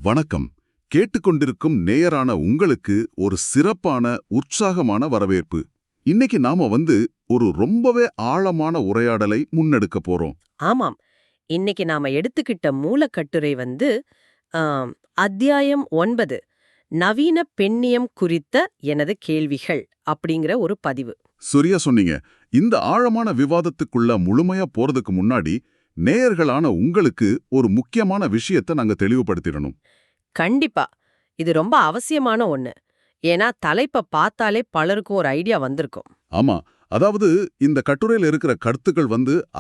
வணக்கம். கேட்டுக்கொண்டிருக்கும் நேயரான உங்களுக்கு ஒரு சிறப்பான உற்சாகமான வரவேற்பு. இன்னைக்கு நாம ஒரு ரொம்பவே ஆழமான உரையாடலை முன்னெடுக்க போறோம். ஆமாம். இன்னைக்கு நாம எடுத்துக்கிட்ட மூலக்கட்டுரை ஆம், அத்தியாயம் 9 நவீன பெண்ணியம் குறித்த எனது கேள்விகள் அப்படிங்கிற ஒரு பதிவு. சரியா சொன்னீங்க. இந்த ஆழமான விவாதத்துக்குள்ள முழுமையா போறதுக்கு முன்னாடி நேயர்களான உங்களுக்கு ஒரு முக்கியமான விஷயத்தை நாங்க தெளிவுபடுத்திடணும். கண்டிப்பா. இது ரொம்ப அவசியமான ஒண்ணு. ஏன்னா தலைப்ப பார்த்தாலே பலருக்கும் ஒரு ஐடியா வந்திருக்கும். ஆமா, அதாவது இந்த கட்டுரையில இருக்கிற கருத்துக்கள்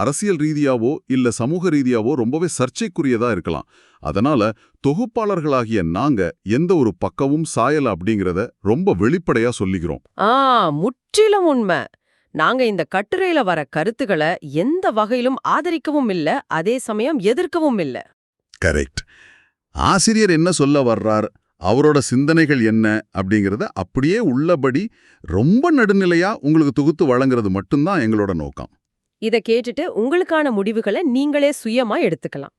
அரசியல் ரீதியாவோ இல்ல சமூக ரீதியாவோ ரொம்பவே சர்ச்சைக்குரியதா இருக்கலாம். அதனால தொகுப்பாளர்களாகிய நாங்க எந்த ஒரு பக்கமும் சாயல அப்படிங்கறத ரொம்ப வெளிப்படையா சொல்லிக்கிறோம். முற்றிலும் உண்மை. நாங்க இந்த கட்டுரையில வர கருத்துக்களை எந்த வகையிலும் ஆதரிக்கவும் இல்ல, அதே சமயம் எதிர்க்கவும் இல்ல. கரெக்ட். ஆசிரியர் என்ன சொல்ல வர்றார், அவரோட சிந்தனைகள் என்ன அப்படிங்கறத அப்படியே உள்ளபடி ரொம்ப நடுநிலையா உங்களுக்கு தொகுத்து வழங்குறது மட்டும்தான் எங்களோட நோக்கம். இத கேட்டுட்டு உங்களுக்கான முடிவுகளை நீங்களே சுயமா எடுத்துக்கலாம்.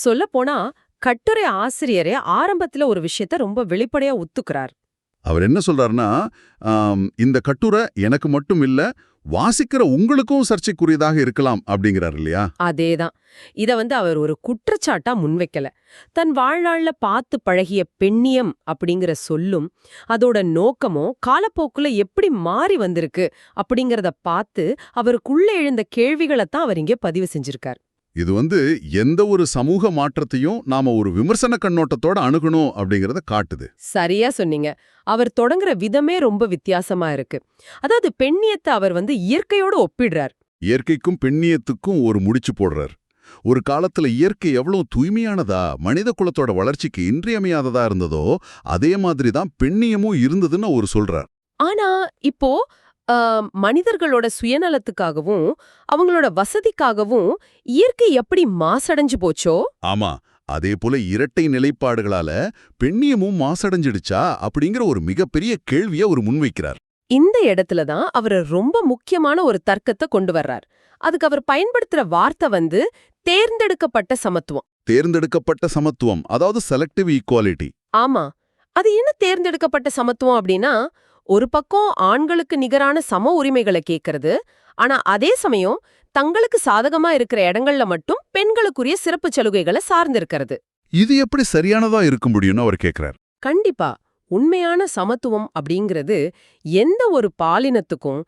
சொல்லப்போனா கட்டுரை ஆசிரியரே ஆரம்பத்துல ஒரு விஷயத்த ரொம்ப வெளிப்படையா ஒத்துக்கிறார். அவர் என்ன சொல்றாருன்னா, இந்த கட்டுரை எனக்கு மட்டும் இல்ல, வாசிக்கிற உங்களுக்கும் சர்ச்சைக்குரியதாக இருக்கலாம் அப்படிங்கிறார் இல்லையா? அதேதான். இத அவர் ஒரு குற்றச்சாட்டா முன்வைக்கல. தன் வாழ்நாள்ல பார்த்து பழகிய பெண்ணியம் அப்படிங்கிற சொல்லும் அதோட நோக்கமும் காலப்போக்குல எப்படி மாறி வந்திருக்கு அப்படிங்கறத பார்த்து அவருக்குள்ள எழுந்த கேள்விகளைத்தான் அவர் இங்கே பதிவு செஞ்சிருக்கார். இது எந்த ஒரு சமூக மாற்றத்தையும் நாம ஒரு விமர்சன கண்ணோட்டத்தோட அணுகணும் அப்படிங்கறத காட்டுது. சரியா சொன்னீங்க. அவர் தொடங்குற விதமே ரொம்ப வித்தியாசமா இருக்கு. அதாவது பெண்ணியத்தை அவர் இயற்கையோடு ஒப்பிடுறார். இயற்கைக்கும் பெண்ணியத்துக்கும் ஒரு முடிச்சு போடுறார். ஒரு காலத்துல இயற்கை எவ்வளவு தூய்மையானதா, மனித குலத்தோட வளர்ச்சிக்கு இன்றியமையாததா இருந்ததோ அதே மாதிரி தான் பெண்ணியமும் இருந்ததுன்னு அவர் சொல்றார். ஆனா இப்போ மனிதர்களோட சுயநலத்துக்காகவும் அவங்களோட வசதிக்காகவும் இயற்கை எப்படி மாசடைஞ்சு போச்சோ, ஆமா, அதே போல இரட்டை நிலைப்பாடுகளால பெண்ணியமும் மாசடைஞ்சிடுச்சா அப்படிங்கிற ஒரு மிகப்பெரிய கேள்வியை அவர் முன்வைக்கிறார். இந்த இடத்துல தான் அவர் ரொம்ப முக்கியமான ஒரு தர்க்கத்தை கொண்டு வர்றார். அதுக்கு அவர் பயன்படுத்துற வார்த்தை தேர்ந்தெடுக்கப்பட்ட சமத்துவம். தேர்ந்தெடுக்கப்பட்ட சமத்துவம், அதாவது செலக்டிவ் ஈக்குவாலிட்டி. ஆமா, அது என்ன தேர்ந்தெடுக்கப்பட்ட சமத்துவம் அப்படின்னா, ஒரு பக்கம் ஆண்களுக்கு நிகரான சம உரிமைகளை கேட்கறது, ஆனா அதே சமயம் தங்களுக்கு சாதகமா இருக்கிற இடங்கள்ல மட்டும் பெண்களுக்குரிய சிறப்பு சலுகைகளை சார்ந்திருக்கிறது. இது எப்படி சரியானதா இருக்க முடியும்னு அவர் கேட்கிறார். கண்டிப்பா. உண்மையான சமத்துவம் அப்படிங்கிறது எந்த ஒரு பாலினத்துக்கும்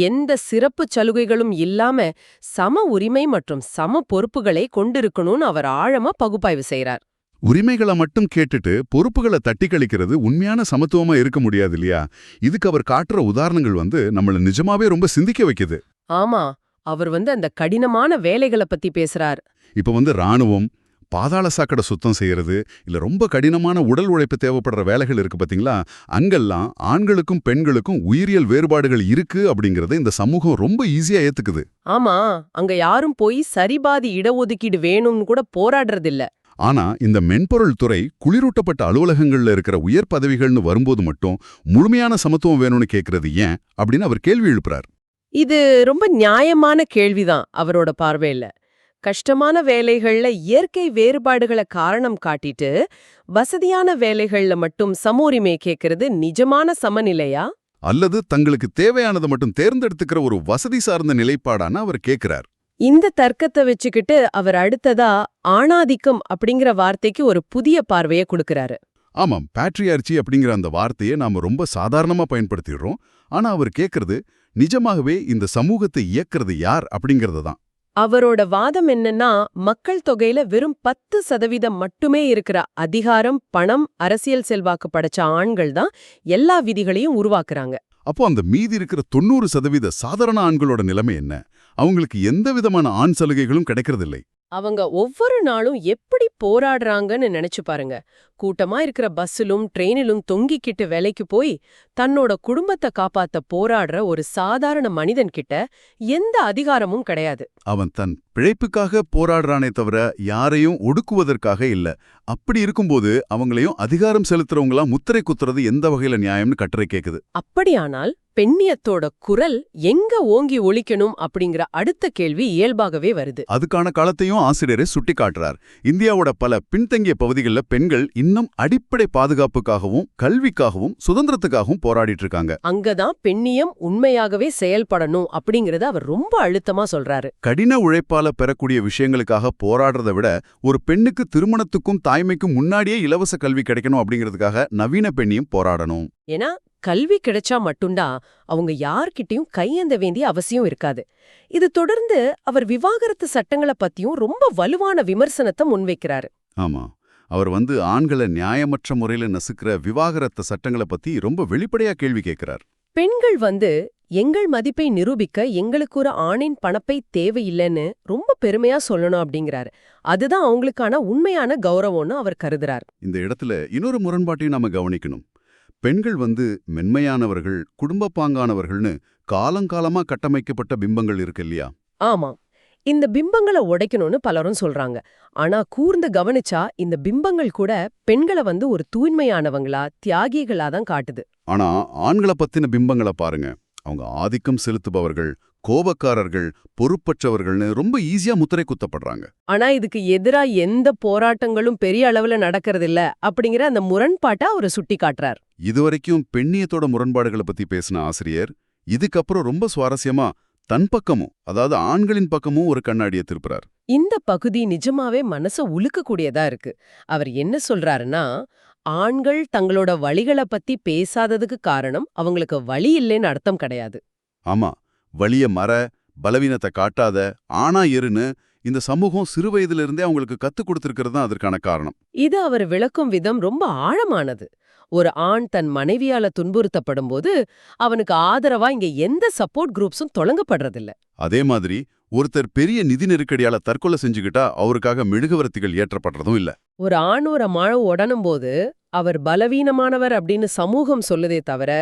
எந்த சிறப்பு சலுகைகளும் இல்லாம சம உரிமை மற்றும் சம பொறுப்புகளை கொண்டிருக்கணும்னு அவர் ஆழமா பகுப்பாய்வு செய்றார். உரிமைகளை மட்டும் கேட்டுட்டு பொறுப்புகளை தட்டி கழிக்கிறது உண்மையான சமத்துவமா இருக்க முடியாது இல்லையா? இதுக்கு அவர் காட்டுற உதாரணங்கள் நம்மள நிஜமாவே ரொம்ப சிந்திக்க வைக்குது. ஆமா, அவர் அந்த கடினமான வேலைகளை பத்தி பேசுறார். இப்ப ராணுவம், பாதாள சாக்கடை சுத்தம் செய்யறது, இல்ல ரொம்ப கடினமான உடல் உழைப்பு தேவைப்படுற வேலைகள் இருக்கு பாத்தீங்களா? அங்கெல்லாம் ஆண்களுக்கும் பெண்களுக்கும் உயிரியல் வேறுபாடுகள் இருக்கு அப்படிங்கறத இந்த சமூகம் ரொம்ப ஈஸியா ஏத்துக்குது. ஆமா, அங்க யாரும் போய் சரிபாதி இடஒதுக்கீடு வேணும்னு கூட போராடுறதில்ல. ஆனா இந்த மென்பொருள் துறை, குளிரூட்டப்பட்ட அலுவலகங்கள்ல இருக்கிற உயர் பதவிகள்னு வரும்போது மட்டும் முழுமையான சமத்துவம் வேணும்னு கேட்கறது ஏன் அப்படின்னு அவர் கேள்வி எழுப்புறார். இது ரொம்ப நியாயமான கேள்விதான் அவரோட பார்வையில. கஷ்டமான வேலைகள்ல இயற்கை வேறுபாடுகளை காரணம் காட்டிட்டு வசதியான வேலைகள்ல மட்டும் சம உரிமை கேட்கறது நிஜமான சமநிலையா? அல்லது தங்களுக்கு தேவையானதை மட்டும் தேர்ந்தெடுத்துக்கிற ஒரு வசதி சார்ந்த நிலைப்பாடான அவர் கேட்கிறார். இந்த தர்க்கத்தை வச்சுக்கிட்டு அவர் அடுத்ததா ஆணாதிக்கம் அப்படிங்கிற வார்த்தைக்கு ஒரு புதிய பார்வையை கொடுக்கறாரு. ஆமாம், பேட்ரியார்ச்சி அப்படிங்கிற அந்த வார்த்தையை நாம ரொம்ப சாதாரணமா பயன்படுத்திடுறோம். ஆனா அவர் கேட்கறது நிஜமாகவே இந்த சமூகத்தை இயக்கிறது யார் அப்படிங்கறது தான். அவரோட வாதம் என்னன்னா, மக்கள் தொகையில வெறும் 10% மட்டுமே இருக்கிற அதிகாரம், பணம், அரசியல் செல்வாக்கு படைச்ச ஆண்கள் தான் எல்லா விதிகளையும் உருவாக்குறாங்க. அப்போ அந்த மீதி இருக்கிற 90% சாதாரண ஆண்களோட நிலைமை என்ன? அவங்களுக்கு எந்த விதமான ஆண் சலுகைகளும் கிடைக்கிறதில்லை. அவங்க ஒவ்வொரு நாளும் எப்படி போராடுறாங்கன்னு நினைச்சு பாருங்க. கூட்டமா இருக்கிற பஸ்ஸிலும் ட்ரெயினிலும் தொங்கிக்கிட்டு வேலைக்கு போய் தன்னோட குடும்பத்தை காப்பாத்த போராடுற ஒரு சாதாரண மனிதன் கிட்ட எந்த அதிகாரமும் கிடையாது. அவன் தன் பிழைப்புக்காக போராடுறானே தவிர யாரையும் ஒடுக்குவதற்காக இல்ல. அப்படி இருக்கும்போது அவங்களையும் அதிகாரம் செலுத்துறவங்களா முத்திரை குத்துறது எந்த வகையில நியாயம்னு கட்டுரை கேக்குது. அப்படியானால் பெண்ணியத்தோட குரல் எங்க ஓங்கி ஒலிக்கணும் அப்படிங்கிற அடுத்த கேள்வி இயல்பாகவே வருது. அதுக்கான காலத்தையும் ஆசிரியரை சுட்டி காட்டுறார். இந்தியாவோட பல பின்தங்கிய பகுதிகளில் பெண்கள் இன்னும் அடிப்படை பாதுகாப்புக்காகவும் கல்விக்காகவும் சுதந்திரத்துக்காகவும் போராடிட்டு இருக்காங்க. அங்கதான் பெண்ணியம் உண்மையாகவே செயல்படணும் அப்படிங்கறத அவர் ரொம்ப அழுத்தமா சொல்றாரு. கடின உழைப்பால பெறக்கூடிய விஷயங்களுக்காக போராடுறதை விட ஒரு பெண்ணுக்கு திருமணத்துக்கும் தாய்மைக்கும் முன்னாடியே இலவச கல்வி கிடைக்கணும் அப்படிங்கிறதுக்காக நவீன பெண்ணியம் போராடணும். ஏன்னா கல்வி கிடைச்சா மட்டும்தான் அவங்க யார்கிட்டயும் கையேந்த வேண்டிய அவசியம் இருக்காது. இது தொடர்ந்து அவர் விவாகரத்து சட்டங்களை பத்தியும் ரொம்ப வலுவான விமர்சனத்தை முன்வைக்கிறாரு. ஆமா, அவர் ஆண்களை நியாயமற்ற முறையில நசுக்கிற விவாகரத்து சட்டங்களை பத்தி ரொம்ப வெளிப்படையா கேள்வி கேட்கிறார். பெண்கள் எங்கள் மதிப்பை நிரூபிக்க எங்களுக்கு ஒரு ஆணின் பணப்பை தேவையில்லைன்னு ரொம்ப பெருமையா சொல்லணும் அப்படிங்கிறாரு. அதுதான் அவங்களுக்கான உண்மையான கௌரவம்னு அவர் கருதுறார். இந்த இடத்துல இன்னொரு முரண்பாட்டையும் நாம கவனிக்கணும். பெண்கள் மென்மையானவர்கள், குடும்ப பாங்கானவர்கள்னு காலங்காலமா கட்டமைக்கப்பட்ட பிம்பங்கள் இருக்கு இல்லையா? ஆமா, இந்த பிம்பங்களை உடைக்கணும்னு பலரும் சொல்றாங்க. ஆனா கூர்ந்து கவனிச்சா இந்த பிம்பங்கள் கூட பெண்களை ஒரு தூய்மையானவங்களா, தியாகிகளா தான் காட்டுது. ஆனா ஆண்களை பத்தின பிம்பங்களை பாருங்க. அவங்க ஆதிக்கம் செலுத்துபவர்கள், கோபக்காரர்கள், பொறுப்பற்றவர்கள்னு ரொம்ப ஈஸியா முத்திரை குத்தப்படுறாங்க. ஆனா இதுக்கு எதிரா எந்த போராட்டங்களும் பெரிய அளவுல நடக்கறதில்ல அப்படிங்கிற அந்த முரண்பாட்டை அவரு சுட்டி காட்டுறார். இதுவரைக்கும் பெண்ணியத்தோட முரண்பாடுகளை பத்தி பேசின ஆசிரியர் இதுக்கப்புறம் ரொம்ப சுவாரஸ்யமா தன் பக்கமும், அதாவது ஆண்களின் பக்கமும் ஒரு கண்ணாடியை திருப்புறார். இந்த பகுதி நிஜமாவே மனச உலுக்கக்கூடியதா இருக்கு. அவர் என்ன சொல்றாருன்னா, ஆண்கள் தங்களோட வலிகளை பத்தி பேசாததுக்கு காரணம் அவங்களுக்கு வலி இல்லைன்னு அர்த்தம் கிடையாது. ஆமா, வலிய மற, பலவீனத்தை காட்டாத, ஆனா இருன்னு இந்த சமூகம் சிறு வயதிலிருந்தே அவங்களுக்கு கத்துக் கொடுத்திருக்கிறது தான் அதற்கான காரணம். இது அவர் விளக்கும் விதம் ரொம்ப ஆழமானது. ஒரு ஆண் தன் மனைவியால துன்புறுத்தப்படும் போது அவனுக்கு ஆதரவா இங்க எந்த சப்போர்ட் குரூப்ஸும் தொடங்கப்படுறதில்ல. அதே மாதிரி ஒருத்தர் பெரிய நிதி நெருக்கடியால தற்கொலை செஞ்சுக்கிட்டா அவருக்காக மெழுகுவர்த்திகள் ஏற்றப்படுறதும் இல்ல. ஒரு ஆண் ஒரு மாழ உடனும் போது அவர் பலவீனமானவர் அப்படின்னு சமூகம் சொல்லுதே தவிர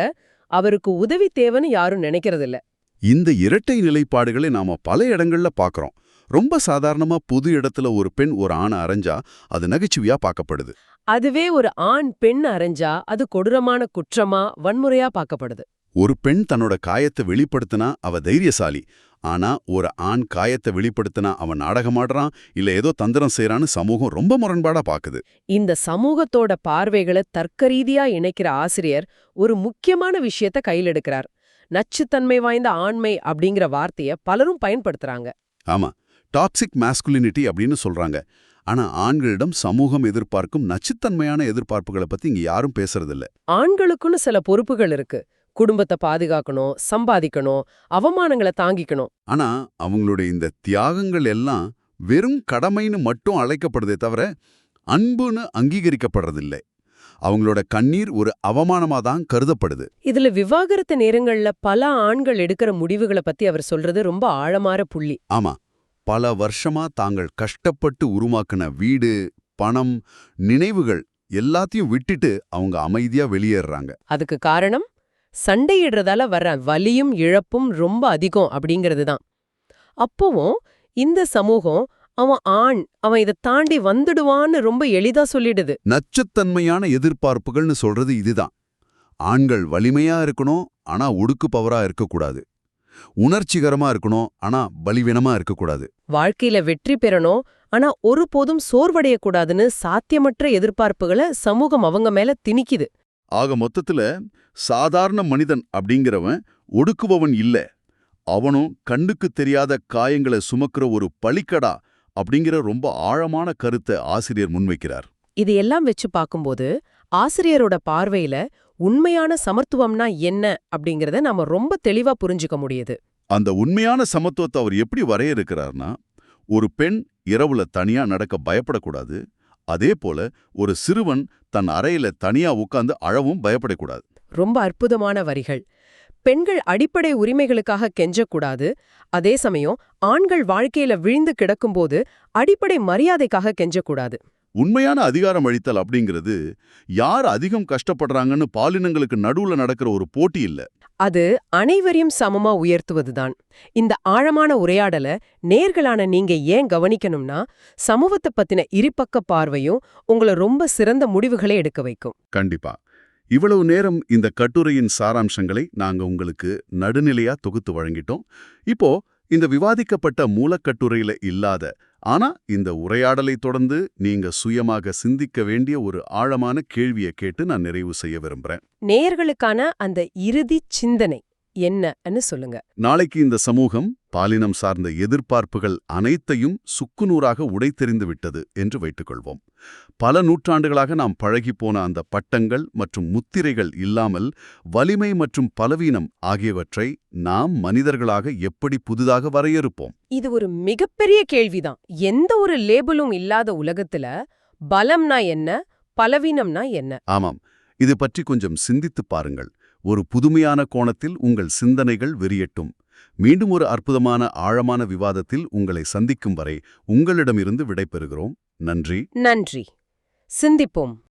அவருக்கு உதவி தேவைன்னு யாரும் நினைக்கிறதில்ல. இந்த இரட்டை நிலைப்பாடுகளை நாம பல இடங்கள்ல பாக்குறோம். ரொம்ப சாதாரணமா பொது இடத்துல ஒரு பெண் ஒரு ஆணை அரைஞ்சா அது நகைச்சுவையா பார்க்கப்படுது. அதுவே ஒரு ஆண் பெண் அரைஞ்சா அது கொடூரமான குற்றமா, வன்முறையா பார்க்கப்படுது. ஒரு பெண் தன்னோட காயத்தை வெளிப்படுத்தினா அவ தைரியசாலி. ஆனா ஒரு ஆண் காயத்தை வெளிப்படுத்தினா அவன் நாடகமாடுறான், இல்ல ஏதோ தந்திரம் செய்யறான்னு சமூகம் ரொம்ப முரண்பாடா பாக்குது. இந்த சமூகத்தோட பார்வைகளை தர்க்கரீதியா இணைக்கிற ஆசிரியர் ஒரு முக்கியமான விஷயத்த கையில் எடுக்கிறார். நச்சுத்தன்மை வாய்ந்த ஆண்மை அப்படிங்கிற வார்த்தைய பலரும் பயன்படுத்துறாங்க. ஆமா, டாக்ஸிக் மாஸ்குலினிட்டி அப்படின்னு சொல்றாங்க. ஆனா ஆண்களிடம் சமூகம் எதிர்பார்க்கும் நச்சுத்தன்மையான எதிர்பார்ப்புகளை பத்தி இங்க யாரும் பேசுறதில்ல. ஆண்களுக்குன்னு சில பொறுப்புகள் இருக்கு. குடும்பத்தை பாதுகாக்கணும், சம்பாதிக்கணும், அவமானங்களை தாங்கிக்கணும். ஆனா அவங்களுடைய இந்த தியாகங்கள் எல்லாம் வெறும் கடமைன்னு மட்டும் அழைக்கப்படுதே தவிர அன்புன்னு அங்கீகரிக்கப்படுறதில்லை. அவங்களோட கண்ணீர் ஒரு அவமானமா தான் கருதப்படுது. இதுல விவாகரத்து நேரங்கள்ல பல ஆண்கள் எடுக்கிற முடிவுகளை பத்தி அவர் சொல்றது ரொம்ப ஆழமான புள்ளி. ஆமா, பல வருஷமா தாங்கள் கஷ்டப்பட்டு உருவாக்குன வீடு, பணம், நினைவுகள் எல்லாத்தையும் விட்டுட்டு அவங்க அமைதியா வெளியேறாங்க. அதுக்கு காரணம் சண்டையிடுறதால வர்ற வலியும் இழப்பும் ரொம்ப அதிகம் அப்படிங்கிறது தான். அப்பவும் இந்த சமூகம் அவன் இதை தாண்டி வந்துடுவான்னு ரொம்ப எளிதா சொல்லிடுது. நச்சுத்தன்மையான எதிர்பார்ப்புகள்னு சொல்றது இதுதான். ஆண்கள் வலிமையா இருக்கணும், ஆனா ஒடுக்கு பவரா இருக்கக்கூடாது. உணர்ச்சிகரமா இருக்கணும், ஆனா பலிவீனமா இருக்கக்கூடாது. வாழ்க்கையில வெற்றி பெறணும், ஆனா ஒருபோதும் சோர்வடையக்கூடாதுன்னு சாத்தியமற்ற எதிர்பார்ப்புகளை சமூகம் அவங்க மேல திணிக்குது. ஆக மொத்தத்துல சாதாரண மனிதன் அப்படிங்கிறவன் ஒடுக்குபவன் இல்ல, அவனும் கண்ணுக்கு தெரியாத காயங்களை சுமக்கிற ஒரு பலிக்கடா அப்படிங்கிற ரொம்ப ஆழமான கருத்தை ஆசிரியர் முன்வைக்கிறார். இது எல்லாம் வச்சு பார்க்கும்போது ஆசிரியரோட பார்வையில உண்மையான சமத்துவம்னா என்ன அப்படிங்கறத நாம ரொம்ப தெளிவா புரிஞ்சுக்க முடியுது. அந்த உண்மையான சமத்துவத்தை அவர் எப்படி வரையறுக்கிறார்னா, ஒரு பெண் இரவுல தனியா நடக்க பயப்படக்கூடாது, அதே போல ஒரு சிறுவன் தன் அறையில தனியா உட்கார்ந்து அழவும் பயப்படக்கூடாது. ரொம்ப அற்புதமான வரிகள். பெண்கள் அடிப்படை உரிமைகளுக்காக கெஞ்சக்கூடாது, அதே சமயம் ஆண்கள் வாழ்க்கையில விழுந்து கிடக்கும்போது அடிப்படை மரியாதைக்காக கெஞ்சக்கூடாது. உண்மையான அதிகாரம் அளித்தல் அப்படிங்கிறது யார் அதிகம் கஷ்டப்படுறாங்கன்னு பாலினங்களுக்கு நடுவுல நடக்கிற ஒரு போட்டி இல்ல. அது அனைவரையும் சமமா உயர்த்துவதுதான். இந்த ஆழமான உரையாடல நேர்களான நீங்க ஏன் கவனிக்கணும்னா, சமூகத்தை பத்தின இருபக்க பார்வையும் உங்களை ரொம்ப சிறந்த முடிவுகளை எடுக்க வைக்கும். கண்டிப்பா. இவ்வளவு நேரம் இந்த கட்டுரையின் சாராம்சங்களை நாங்க உங்களுக்கு நடுநிலையா தொகுத்து வழங்கிட்டோம். இப்போ இந்த விவாதிக்கப்பட்ட மூலக்கட்டுரையில இல்லாத, ஆனா இந்த உரையாடலை தொடர்ந்து நீங்க சுயமாக சிந்திக்க வேண்டிய ஒரு ஆழமான கேள்வியை கேட்டு நான் நிறைவு செய்ய விரும்புறேன். நேயர்களுக்கான அந்த இறுதி சிந்தனை என்னன்னு சொல்லுங்க. நாளைக்கு இந்த சமூகம் பாலினம் சார்ந்த எதிர்பார்ப்புகள் அனைத்தையும் சுக்குநூறாக உடைத்தெறிந்து விட்டது என்று வைத்துக்கொள்வோம். பல நூற்றாண்டுகளாக நாம் பழகிப்போன அந்த பட்டங்கள் மற்றும் முத்திரைகள் இல்லாமல் வலிமை மற்றும் பலவீனம் ஆகியவற்றை நாம் மனிதர்களாக எப்படி புதிதாக வரையறுப்போம்? இது ஒரு மிகப்பெரிய கேள்விதான். எந்த ஒரு லேபிளும் இல்லாத உலகத்துல பலம்னா என்ன, பலவீனம்னா என்ன? ஆமாம், இது பற்றி கொஞ்சம் சிந்தித்துப் பாருங்கள். ஒரு புதுமையான கோணத்தில் உங்கள் சிந்தனைகள் விரியட்டும். மீண்டும் ஒரு அற்புதமான ஆழமான விவாதத்தில் உங்களை சந்திக்கும் வரை உங்களிடமிருந்து விடைபெறுகிறோம். நன்றி. நன்றி. சிந்திப்போம்.